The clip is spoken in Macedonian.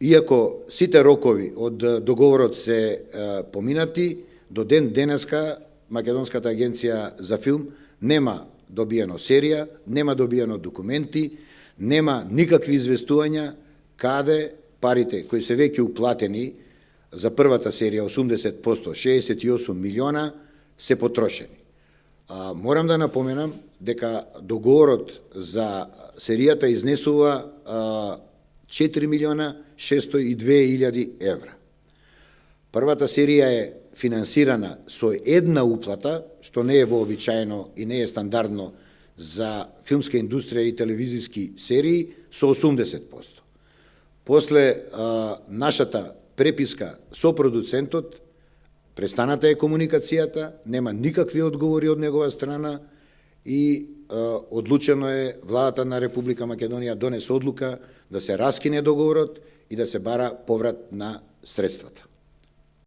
иако сите рокови од договорот се поминати, до ден денеска Македонската агенција за филм нема добиено серија, нема добиено документи, нема никакви известувања каде парите кои се веќе уплатени за првата серија 80%, 68 милиона, се потрошени. Морам да напоменам дека договорот за серијата изнесува 4 милиона 602 илјади евра. Првата серија е финансирана со една уплата, што не е вообичаено и не е стандардно за филмска индустрија и телевизиски серии, со 80%. После нашата преписка со продуцентот, престаната е комуникацијата, нема никакви одговори од негова страна и одлучено е владата на Република Македонија донесе одлука да се раскине договорот и да се бара поврат на средствата.